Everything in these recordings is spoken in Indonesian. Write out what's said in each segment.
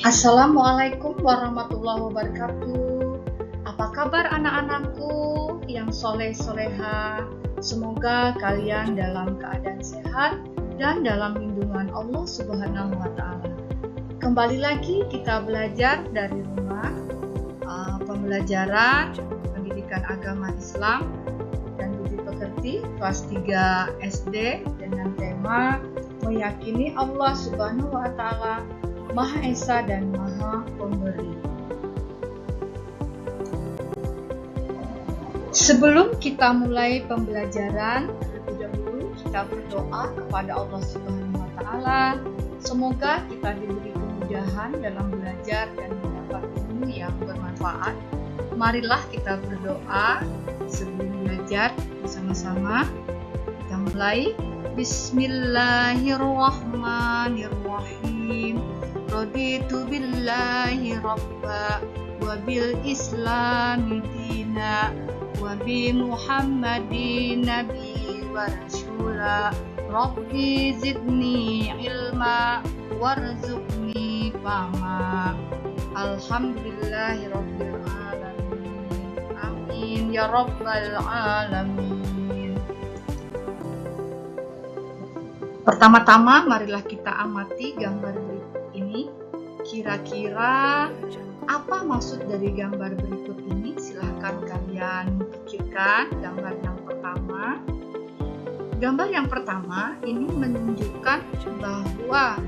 Assalamualaikum warahmatullahi wabarakatuh. Apa kabar anak-anakku yang soleh-soleha? Semoga kalian dalam keadaan sehat dan dalam lindungan Allah Subhanahu wa Ta'ala. Kembali lagi kita belajar dari rumah, pembelajaran pendidikan agama Islam dan budi pekerti kelas 3 SD dengan tema meyakini Allah Subhanahu wa Ta'ala Maha Esa dan Maha Pemberi. Sebelum kita mulai pembelajaran, terlebih dahulu kita berdoa kepada Allah Subhanahu wa Ta'ala. Semoga kita diberi kemudahan dalam belajar dan mendapat ilmu yang bermanfaat. Marilah kita berdoa sebelum belajar bersama-sama. Kita mulai. Bismillahirrahmanirrahim. Raditu billahi rabba wa bil islami dina wa bi muhammadin nabi wa rasula. Rabbi zidni ilma warzuqni fahma. Alhamdulillahi rabbil alamin. Amin ya rabbal alamin. Pertama-tama marilah kita amati gambar berikut ini. Kira-kira apa maksud dari gambar berikut ini? Silahkan kalian pikirkan gambar yang pertama. Gambar yang pertama ini menunjukkan bahwa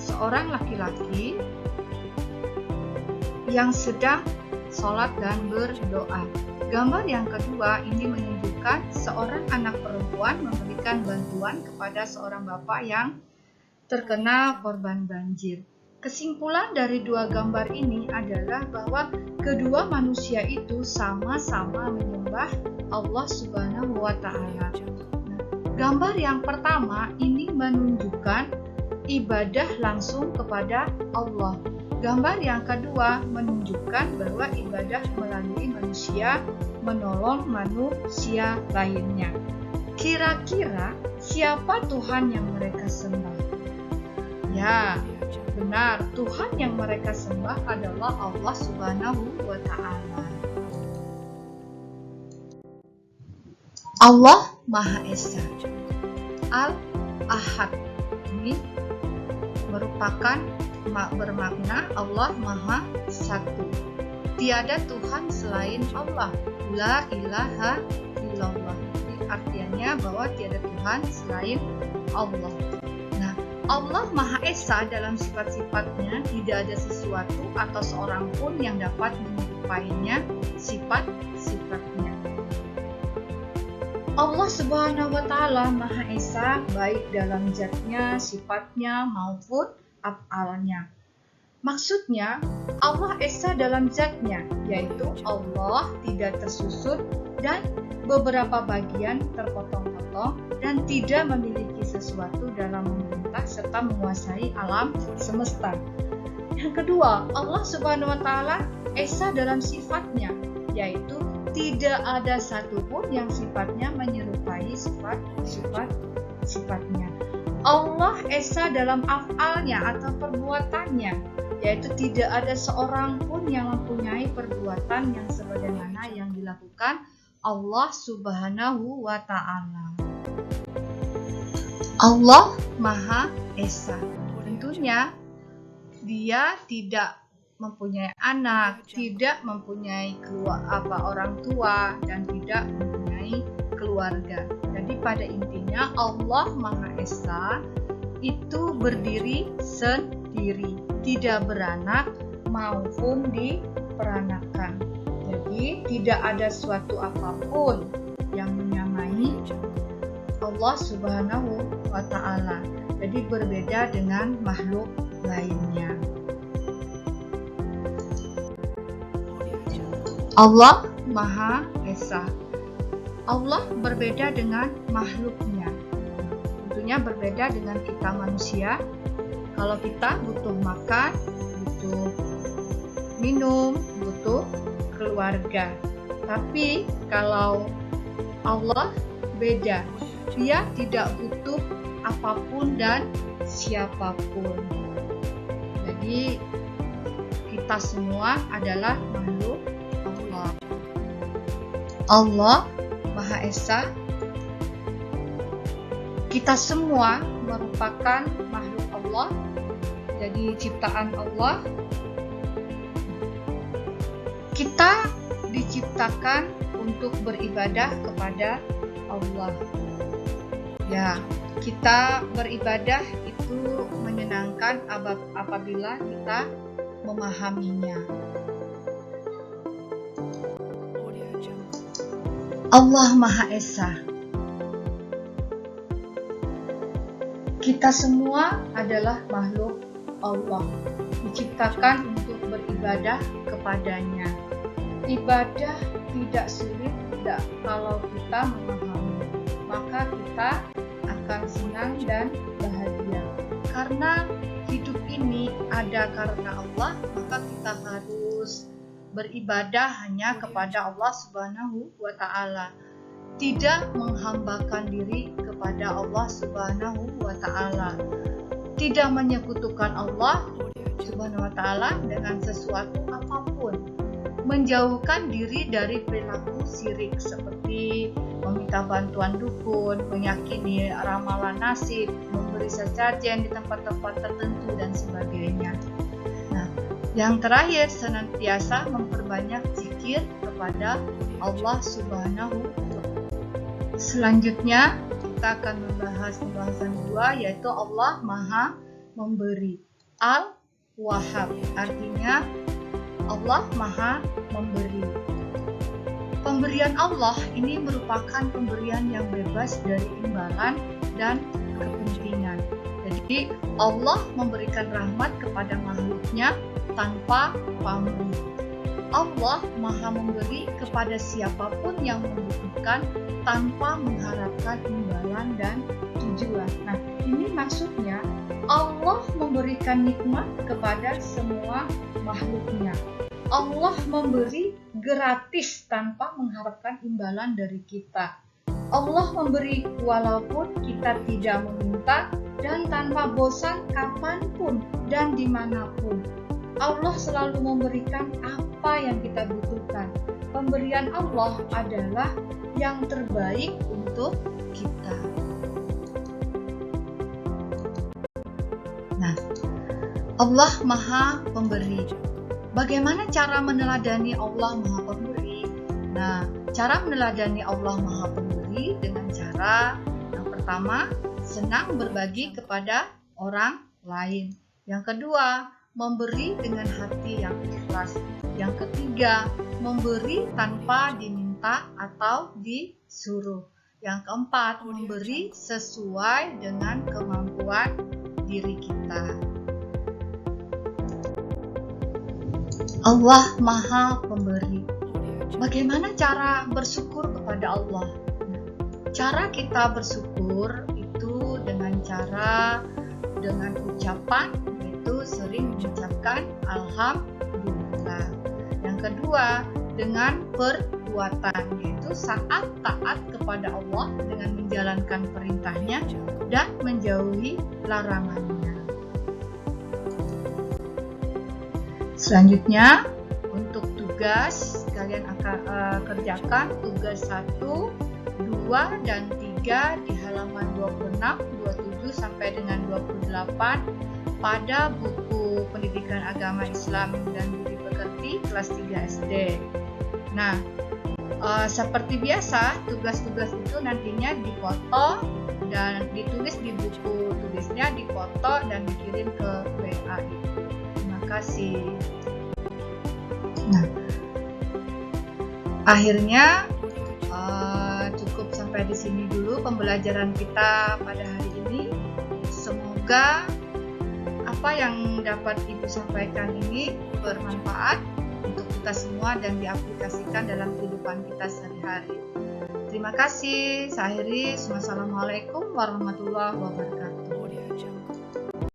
seorang laki-laki yang sedang sholat dan berdoa. Gambar yang kedua ini menunjukkan seorang anak perempuan memberikan bantuan kepada seorang bapak yang terkena korban banjir. Kesimpulan dari dua gambar ini adalah bahwa kedua manusia itu sama-sama menyembah Allah Subhanahu wa Ta'ala. Gambar yang pertama ini menunjukkan ibadah langsung kepada Allah. Gambar yang kedua menunjukkan bahwa ibadah melalui manusia menolong manusia lainnya. Kira-kira siapa Tuhan yang mereka sembah? Ya, benar, Tuhan yang mereka sembah adalah Allah Subhanahu wa Ta'ala. Allah Maha Esa. Al-Ahad ini merupakan bermakna Allah Maha Satu. Tiada Tuhan selain Allah. La ilaha illallah. Artinya bahwa tiada Tuhan selain Allah. Nah, Allah Maha Esa dalam sifat-sifatnya tidak ada sesuatu atau seorang pun yang dapat menyerupainya sifat-sifatnya. Allah Subhanahu wa Ta'ala Maha Esa baik dalam zatnya, sifatnya maupun af'alnya. Maksudnya, Allah Esa dalam zatnya, yaitu Allah tidak tersusun dan beberapa bagian terpotong-potong dan tidak memiliki sesuatu dalam memerintah serta menguasai alam semesta. Yang kedua, Allah Subhanahu wa Ta'ala Esa dalam sifatnya, yaitu tidak ada satupun yang sifatnya menyerupai sifat-sifatnya. Allah Esa dalam af'alnya atau perbuatannya, yaitu tidak ada seorang pun yang mempunyai perbuatan yang sebagaimana yang dilakukan Allah Subhanahu wa Ta'ala. Allah Maha Esa. Tentunya Dia tidak mempunyai anak, tidak mempunyai orang tua, dan tidak mempunyai keluarga. Jadi pada intinya Allah Maha Esa itu berdiri sendiri, tidak beranak maupun diperanakan. Jadi tidak ada suatu apapun yang menyamai Allah Subhanahu wa Ta'ala. Jadi berbeda dengan makhluk lainnya. Allah Maha Esa. Allah berbeda dengan makhluknya. Tentunya berbeda dengan kita manusia. Kalau kita butuh makan, butuh minum, butuh keluarga. Tapi kalau Allah beda. Dia tidak butuh apapun dan siapapun. Jadi kita semua adalah makhluk Allah. Allah Maha Esa. Kita semua merupakan makhluk Allah, jadi ciptaan Allah. Kita diciptakan untuk beribadah kepada Allah. Ya, kita beribadah itu menyenangkan apabila kita memahaminya. Allah Maha Esa. Kita semua adalah makhluk Allah, diciptakan untuk beribadah kepadanya. Ibadah tidak sulit kalau kita memahami, maka kita akan senang dan bahagia. Karena hidup ini ada karena Allah, maka kita harus beribadah hanya kepada Allah Subhanahu wa Ta'ala. Tidak menghambakan diri kepada Allah Subhanahu wa Ta'ala, tidak menyekutukan Allah Subhanahu wa Ta'ala dengan sesuatu apapun, menjauhkan diri dari perilaku syirik seperti meminta bantuan dukun, meyakini ramalan nasib, memberi sesajen di tempat-tempat tertentu dan sebagainya. Nah, yang terakhir, senantiasa memperbanyak zikir kepada Allah Subhanahu wa Ta'ala. Selanjutnya kita akan membahas pembahasan kedua, yaitu Allah Maha Memberi. Al-Wahhab artinya Allah Maha Memberi. Pemberian Allah ini merupakan pemberian yang bebas dari imbalan dan kepentingan. Jadi Allah memberikan rahmat kepada makhluknya tanpa pamrih. Allah Maha Memberi kepada siapapun yang membutuhkan tanpa mengharapkan imbalan dan tujuan. Nah, ini maksudnya Allah memberikan nikmat kepada semua makhluknya. Allah memberi gratis tanpa mengharapkan imbalan dari kita. Allah memberi walaupun kita tidak meminta dan tanpa bosan kapanpun dan dimanapun. Allah selalu memberikan apa yang kita butuhkan. Pemberian Allah adalah yang terbaik untuk kita. Nah, Allah Maha Pemberi. Bagaimana cara meneladani Allah Maha Pemberi? Nah, cara meneladani Allah Maha Pemberi dengan cara yang pertama, senang berbagi kepada orang lain. Yang kedua, memberi dengan hati yang ikhlas. Yang ketiga, memberi tanpa diminta atau disuruh. Yang keempat, memberi sesuai dengan kemampuan diri kita. Allah Maha Pemberi. Bagaimana cara bersyukur kepada Allah? Cara kita bersyukur itu dengan ucapan, yaitu sering mengucapkan Alhamdulillah. Yang kedua, dengan perbuatan, yaitu saat taat kepada Allah dengan menjalankan perintahnya dan menjauhi larangannya. Selanjutnya, untuk tugas kalian akan kerjakan tugas 1, 2, dan 3 di halaman 26, 27 sampai dengan 28 pada buku Pendidikan Agama Islam dan Budi Pekerti kelas 3 SD. Nah, seperti biasa, tugas-tugas itu nantinya difoto dan ditulis di buku tulisnya, difoto dan dikirim ke WA itu. Terima kasih. Nah, akhirnya cukup sampai di sini dulu pembelajaran kita pada hari ini. Semoga apa yang dapat Ibu sampaikan ini bermanfaat untuk kita semua dan diaplikasikan dalam kehidupan kita sehari-hari. Terima kasih. Saya akhiri. Wassalamualaikum warahmatullahi wabarakatuh.